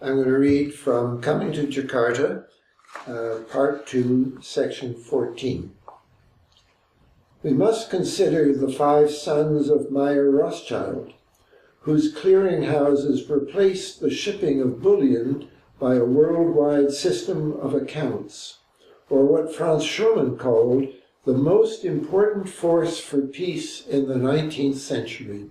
I'm going to read from Coming to Jakarta, Part 2, Section 14. We must consider the 5 sons of Meyer Rothschild, whose clearinghouses replaced the shipping of bullion by a worldwide system of accounts, or what Franz Schumann called the most important force for peace in the 19th century.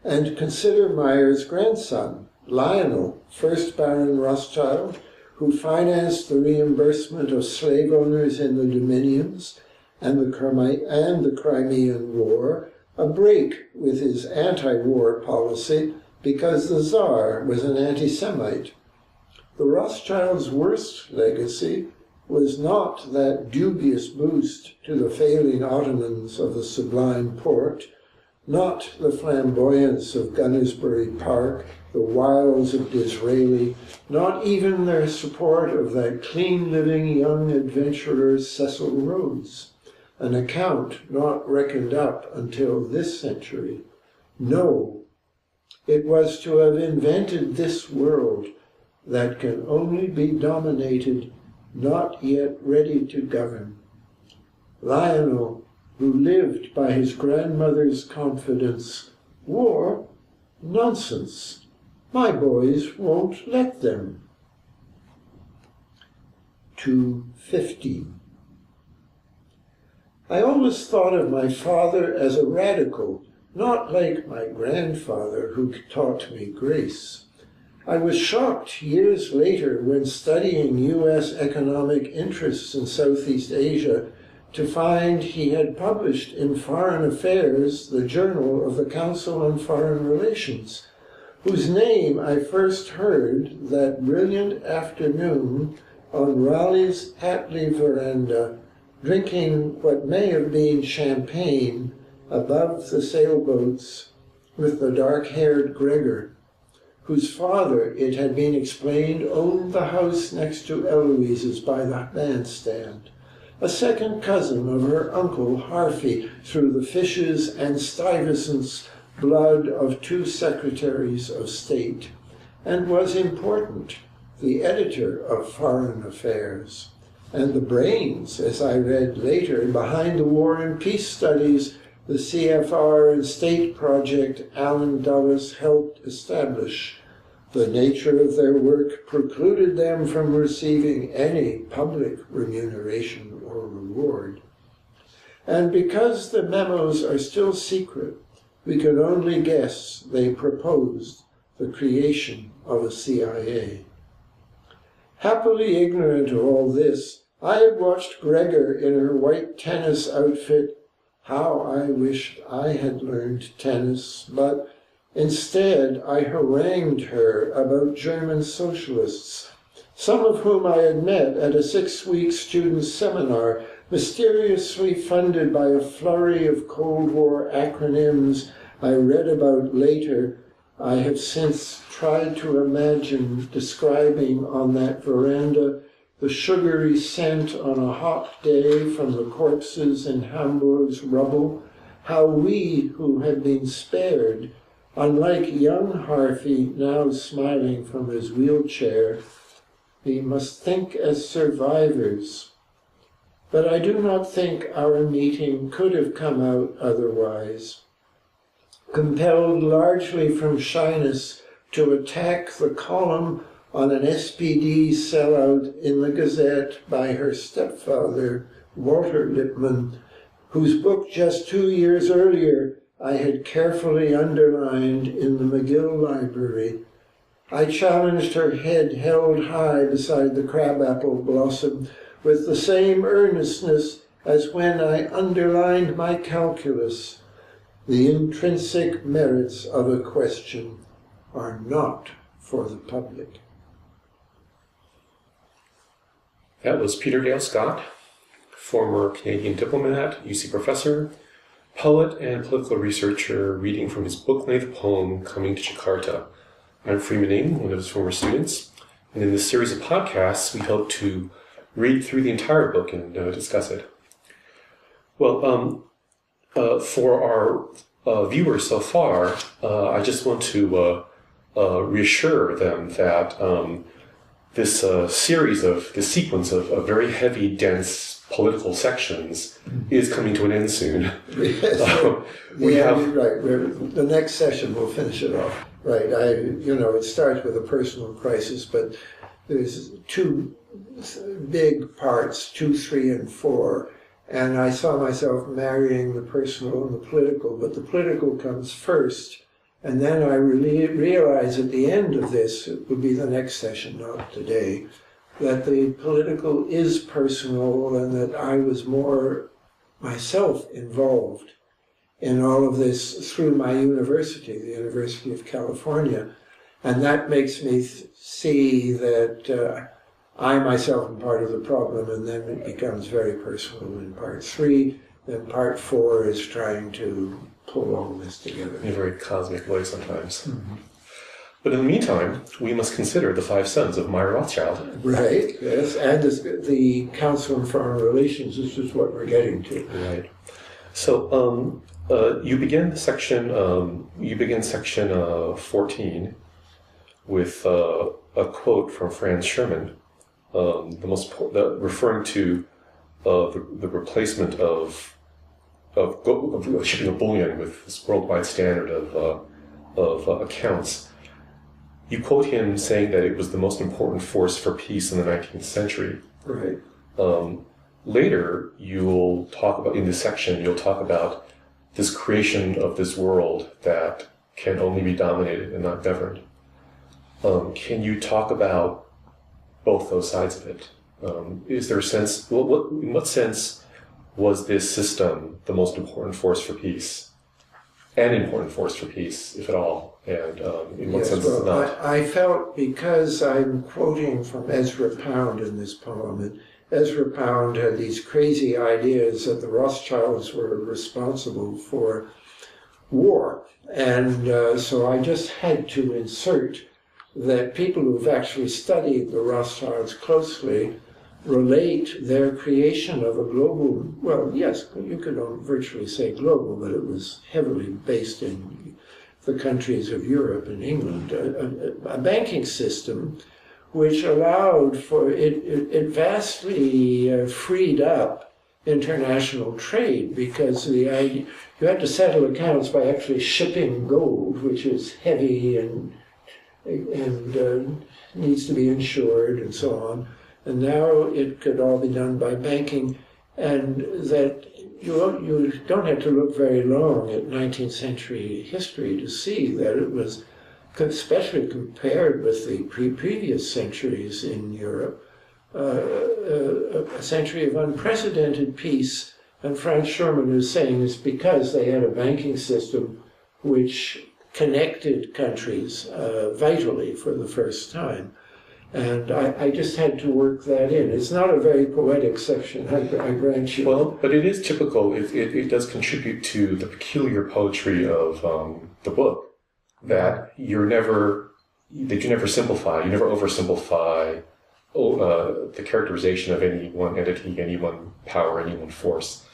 And consider Meyer's grandson, Lionel, 1st Baron Rothschild, who financed the reimbursement of slave owners in the Dominions and the Crimean War, a break with his anti-war policy because the Tsar was an anti-Semite. The Rothschilds' worst legacy was not that dubious boost to the failing Ottomans of the Sublime Porte, not the flamboyance of Gunnersbury Park, the wiles of Disraeli, not even their support of that clean-living young adventurer Cecil Rhodes, an account not reckoned up until this century. No, it was to have invented this world that can only be dominated, not yet ready to govern. Lionel, who lived by his grandmother's confidence, war? Nonsense. My boys won't let them. II.xv. I always thought of my father as a radical, not like my grandfather who taught me grace. I was shocked years later when studying U.S. economic interests in Southeast Asia to find he had published in Foreign Affairs, the journal of the Council on Foreign Relations, whose name I first heard that brilliant afternoon on Raleigh's Hatley veranda, drinking what may have been champagne above the sailboats with the dark-haired Gregor, whose father, it had been explained, owned the house next to Eloise's by the bandstand, a second cousin of her uncle Harvey through the Fishes and Stuyvesant's blood of 2 secretaries of state, and was important, the editor of Foreign Affairs, and the brains, as I read later, behind the War and Peace Studies, the CFR and State project Allen Dulles helped establish. The nature of their work precluded them from receiving any public remuneration or reward. And because the memos are still secret, we can only guess they proposed the creation of a CIA. Happily ignorant of all this, I had watched Gregor in her white tennis outfit. How I wished I had learned tennis, but instead I harangued her about German socialists, some of whom I had met at a 6-week student seminar, mysteriously funded by a flurry of Cold War acronyms I read about later. I have since tried to imagine describing on that veranda the sugary scent on a hot day from the corpses in Hamburg's rubble, how we who had been spared, unlike young Harvey now smiling from his wheelchair, we must think as survivors. But I do not think our meeting could have come out otherwise. Compelled largely from shyness to attack the column on an SPD sellout in the Gazette by her stepfather, Walter Lippmann, whose book just 2 years earlier I had carefully underlined in the McGill Library, I challenged her head held high beside the crabapple blossom with the same earnestness as when I underlined my calculus. The intrinsic merits of a question are not for the public. That was Peter Dale Scott, former Canadian diplomat, UC professor, poet, and political researcher, reading from his book-length poem, Coming to Jakarta. I'm Freeman Ng, one of his former students, and in this series of podcasts, we hope to read through the entire book and discuss it. Well, for our viewers so far, I just want to reassure them that this sequence of very heavy, dense political sections is coming to an end soon. Yes, right. The next session we'll finish it off. Right. It starts with a personal crisis, but there's two big parts, 2, 3, and 4. And I saw myself marrying the personal and the political, but the political comes first. And then I realized at the end of this, it would be the next session, not today, that the political is personal and that I was more myself involved in all of this through my university, the University of California. And that makes me see that I myself am part of the problem, and then it becomes very personal in part 3. Then part 4 is trying to pull all this together. In a very cosmic way sometimes. Mm-hmm. But in the meantime, we must consider the 5 sons of Meyer Rothschild. Right, yes, and the Council on Foreign Relations, this is what we're getting to. Right. So you begin section 14 with a quote from Franz Sherman, referring to the replacement of shipping of bullion with this worldwide standard of accounts. You quote him saying that it was the most important force for peace in the 19th century. Right. Later, in this section, you'll talk about this creation of this world that can only be dominated and not governed. Can you talk about both those sides of it? Is there a sense, in what sense was this system the most important force for peace? An important force for peace, if at all? And in what sense is it not? I felt, because I'm quoting from Ezra Pound in this poem, and Ezra Pound had these crazy ideas that the Rothschilds were responsible for war. And so I just had to insert that people who've actually studied the Rothschilds closely relate their creation of a global, well, yes, you could virtually say global, but it was heavily based in the countries of Europe and England, a banking system which allowed for, it vastly freed up international trade, because you had to settle accounts by actually shipping gold, which is heavy and needs to be insured and so on. And now it could all be done by banking, and that you don't have to look very long at 19th century history to see that it was, especially compared with the previous centuries in Europe, a century of unprecedented peace. And Franz Sherman is saying it's because they had a banking system which connected countries vitally for the first time. And I just had to work that in. It's not a very poetic section, I grant you. Well, but it is typical. It does contribute to the peculiar poetry of the book, that you never simplify. You never oversimplify the characterization of any one entity, any one power, any one force.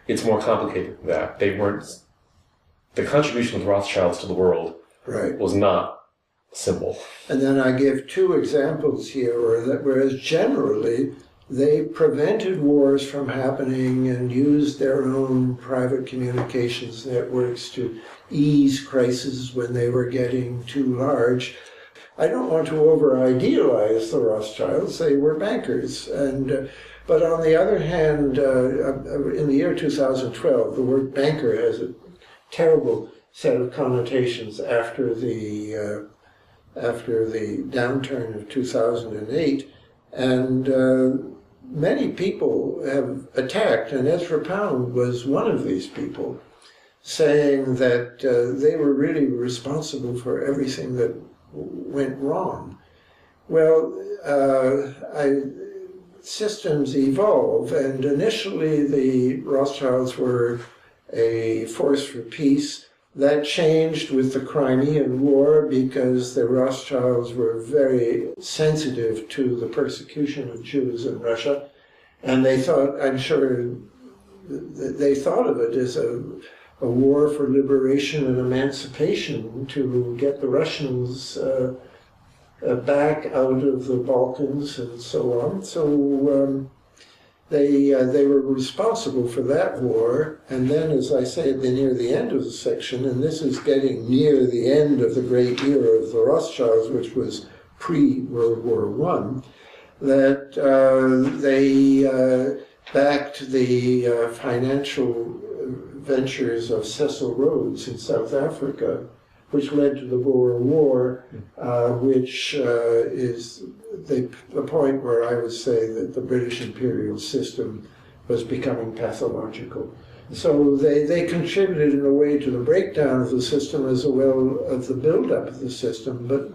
It's more complicated than that. The contribution of the Rothschilds to the world was not simple. And then I give 2 examples here, whereas generally they prevented wars from happening and used their own private communications networks to ease crises when they were getting too large. I don't want to over-idealize the Rothschilds. They were bankers. But on the other hand, in the year 2012, the word banker has a terrible set of connotations after the downturn of 2008, and many people have attacked, and Ezra Pound was one of these people, saying that they were really responsible for everything that went wrong. Well, systems evolve, and initially the Rothschilds were a force for peace. That changed with the Crimean War, because the Rothschilds were very sensitive to the persecution of Jews in Russia. And they thought, I'm sure, they thought of it as a a war for liberation and emancipation to get the Russians back out of the Balkans and so on. So they were responsible for that war. And then, as I say, near the end of the section, and this is getting near the end of the great era of the Rothschilds, which was pre-World War I, that they backed the financial ventures of Cecil Rhodes in South Africa, which led to the Boer War, which is the point where I would say that the British imperial system was becoming pathological. So they contributed in a way to the breakdown of the system as well as the build-up of the system, but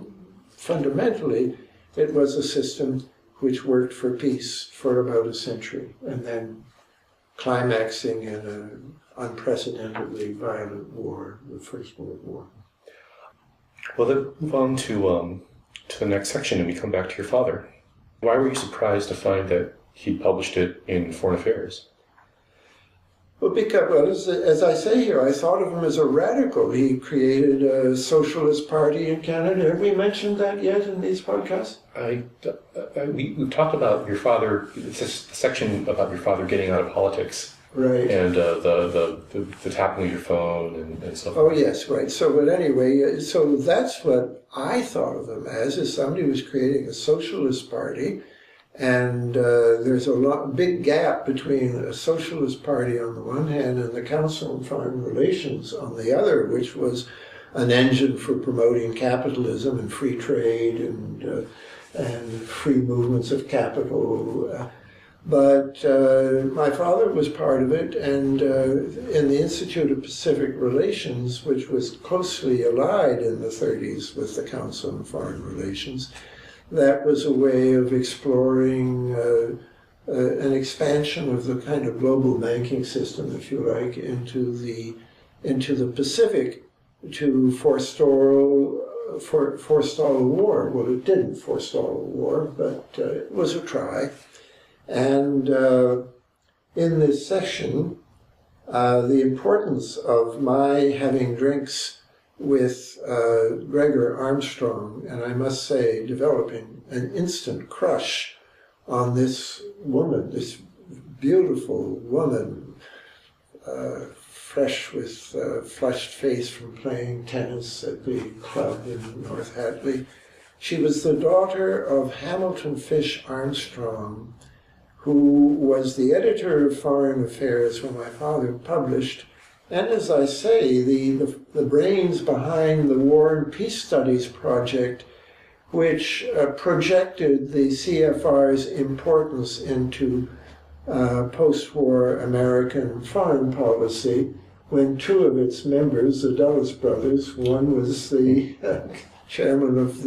fundamentally it was a system which worked for peace for about a century, and then climaxing in an unprecedentedly violent war, the First World War. Well, then move on to the next section, and we come back to your father. Why were you surprised to find that he published it in Foreign Affairs? Well, because, as I say here, I thought of him as a radical. He created a socialist party in Canada. Have we mentioned that yet in these podcasts? We've talked about your father, this section about your father getting out of politics. Right. And the tapping of your phone and so forth. Oh, yes, right. So, but anyway, so that's what I thought of him as somebody who was creating a socialist party. And there's a big gap between a socialist party on the one hand and the Council on Foreign Relations on the other, which was an engine for promoting capitalism and free trade and free movements of capital. But my father was part of it, and in the Institute of Pacific Relations, which was closely allied in the 30s with the Council on Foreign Relations, that was a way of exploring an expansion of the kind of global banking system, if you like, into the Pacific to forestall a war. Well, it didn't forestall a war, but it was a try. And in this section, the importance of my having drinks with Gregor Armstrong, and I must say, developing an instant crush on this woman, this beautiful woman, fresh with flushed face from playing tennis at the club in North Hatley. She was the daughter of Hamilton Fish Armstrong, who was the editor of Foreign Affairs when my father published. And as I say, the brains behind the War and Peace Studies project, which projected the CFR's importance into post-war American foreign policy, when two of its members, the Dulles brothers, one was the chairman of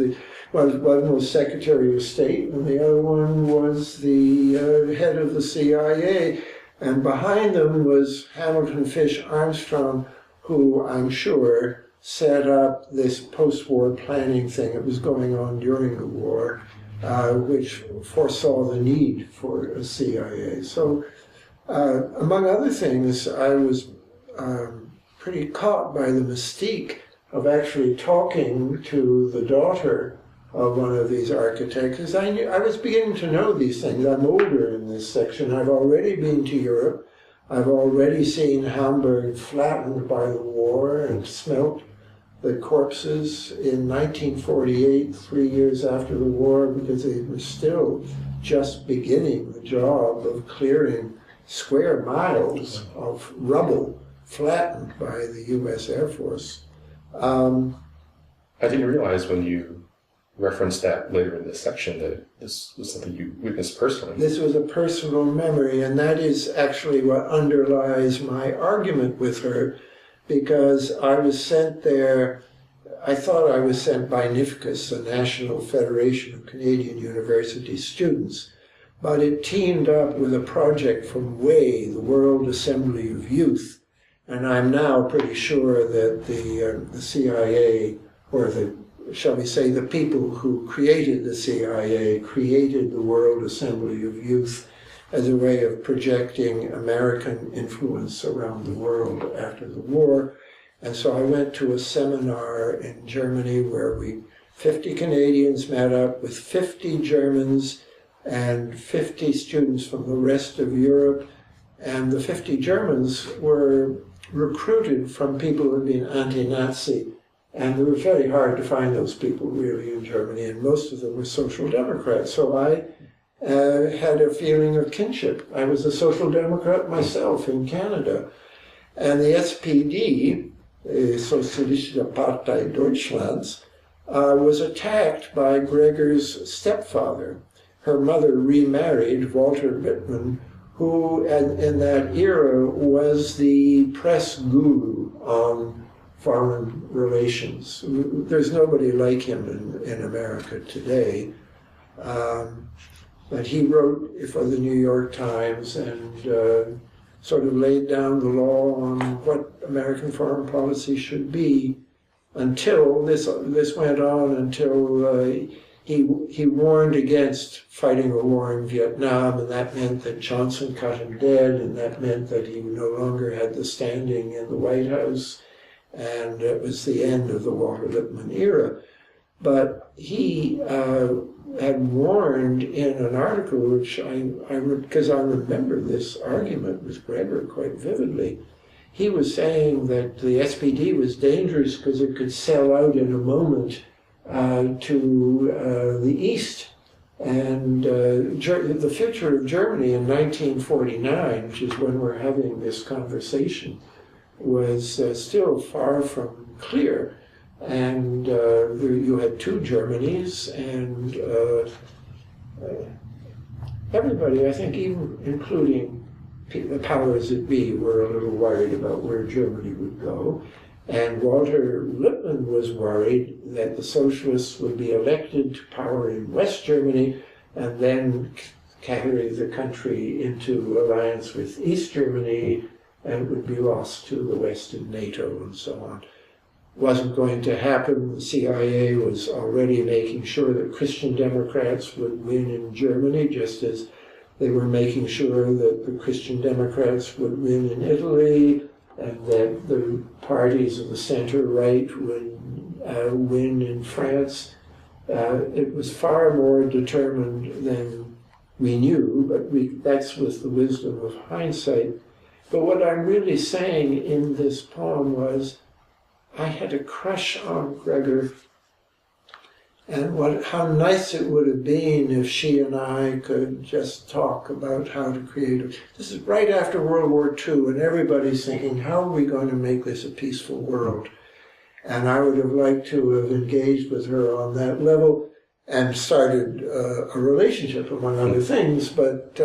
one was Secretary of State, and the other one was the head of the CIA. And behind them was Hamilton Fish Armstrong, who I'm sure set up this post-war planning thing that was going on during the war, which foresaw the need for a CIA. So, among other things, I was pretty caught by the mystique of actually talking to the daughter of one of these architects, because I was beginning to know these things. I'm older in this section. I've already been to Europe. I've already seen Hamburg flattened by the war and smelt the corpses in 1948, 3 years after the war, because they were still just beginning the job of clearing square miles of rubble flattened by the U.S. Air Force. I didn't realize when you referenced that later in this section that this was something you witnessed personally. This was a personal memory, and that is actually what underlies my argument with her, because I was sent there, I thought I was sent by NIFCUS, the National Federation of Canadian University Students, but it teamed up with a project from WAY, the World Assembly of Youth, and I'm now pretty sure that the CIA, or shall we say, the people who created the CIA, created the World Assembly of Youth, as a way of projecting American influence around the world after the war. And so I went to a seminar in Germany where 50 Canadians met up with 50 Germans and 50 students from the rest of Europe. And the 50 Germans were recruited from people who had been anti-Nazi. And it was very hard to find those people really in Germany, and most of them were social democrats. So I had a feeling of kinship. I was a social democrat myself in Canada. And the SPD, Sozialistische Partei Deutschlands, was attacked by Gregor's stepfather. Her mother remarried Walter Lippmann, who in that era was the press guru on foreign relations. There's nobody like him in America today. But he wrote for the New York Times and sort of laid down the law on what American foreign policy should be until this went on until he warned against fighting a war in Vietnam, and that meant that Johnson cut him dead, and that meant that he no longer had the standing in the White House, and it was the end of the Walter Lippmann era. But he had warned in an article, which because I remember this argument with Gregor quite vividly, he was saying that the SPD was dangerous because it could sell out in a moment to the East. And the future of Germany in 1949, which is when we're having this conversation, was still far from clear. And you had two Germanys, and everybody, I think, even including the powers that be, were a little worried about where Germany would go. And Walter Lippmann was worried that the socialists would be elected to power in West Germany and then carry the country into alliance with East Germany, and it would be lost to the West and NATO and so on. Wasn't going to happen. The CIA was already making sure that Christian Democrats would win in Germany, just as they were making sure that the Christian Democrats would win in Italy, and that the parties of the center-right would win in France. It was far more determined than we knew, but that's with the wisdom of hindsight. But what I'm really saying in this poem was, I had a crush on Gregor, and how nice it would have been if she and I could just talk about how to create This is right after World War II, and everybody's thinking, how are we going to make this a peaceful world? And I would have liked to have engaged with her on that level and started a relationship, among other things, but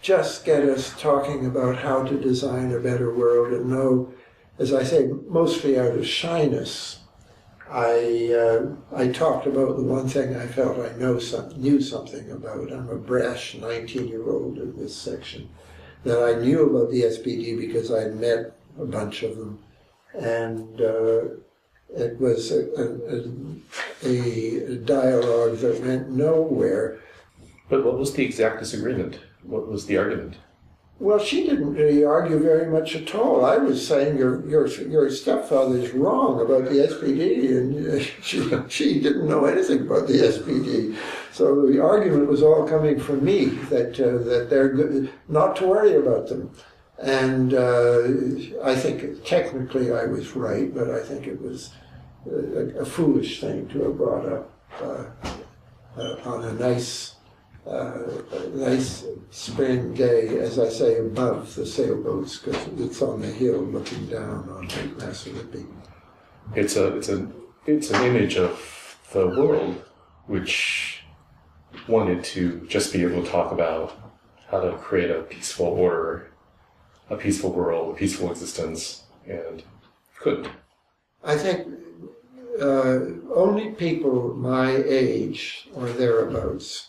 just get us talking about how to design a better world and know, as I say, mostly out of shyness. I talked about the one thing I felt I knew something about. I'm a brash 19-year-old in this section. That I knew about the SPD because I met a bunch of them. And it was a dialogue that went nowhere. But what was the exact disagreement? What was the argument? Well, she didn't really argue very much at all. I was saying your stepfather's wrong about the SPD, and she didn't know anything about the SPD. So the argument was all coming from me, that they're good, not to worry about them. And I think technically I was right, but I think it was a foolish thing to have brought up on a nice spring day, as I say, above the sailboats, because it's on the hill looking down on Lake Massacre. It's an image of the world which wanted to just be able to talk about how to create a peaceful order, a peaceful world, a peaceful existence, and couldn't. I think only people my age or thereabouts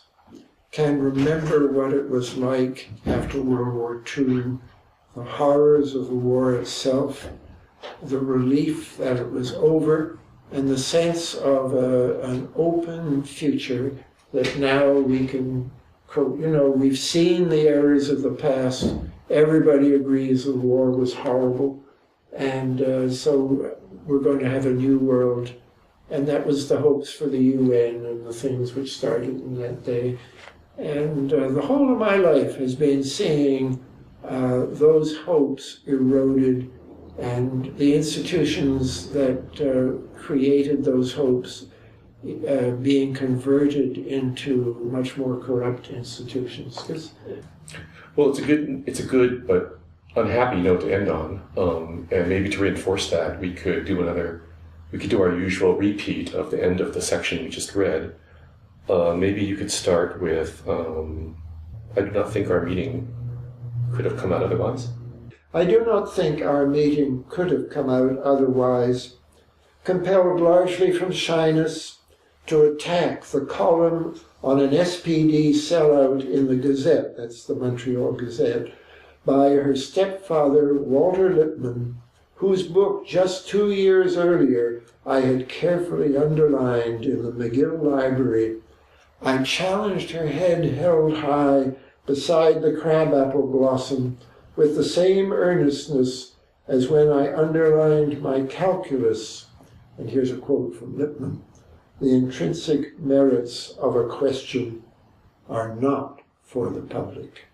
can remember what it was like after World War II, the horrors of the war itself, the relief that it was over, and the sense of an open future that now we can we've seen the errors of the past. Everybody agrees the war was horrible, and so we're going to have a new world. And that was the hopes for the UN and the things which started in that day. And the whole of my life has been seeing those hopes eroded, and the institutions that created those hopes being converted into much more corrupt institutions. Well, it's a good but unhappy note to end on, and maybe to reinforce that, we could do our usual repeat of the end of the section we just read. Maybe you could start with, I do not think our meeting could have come out otherwise. I do not think our meeting could have come out otherwise, compelled largely from shyness to attack the column on an SPD sellout in the Gazette, that's the Montreal Gazette, by her stepfather, Walter Lippmann, whose book just 2 years earlier I had carefully underlined in the McGill Library. I challenged her head held high beside the crabapple blossom with the same earnestness as when I underlined my calculus, and here's a quote from Lippmann, "The intrinsic merits of a question are not for the public."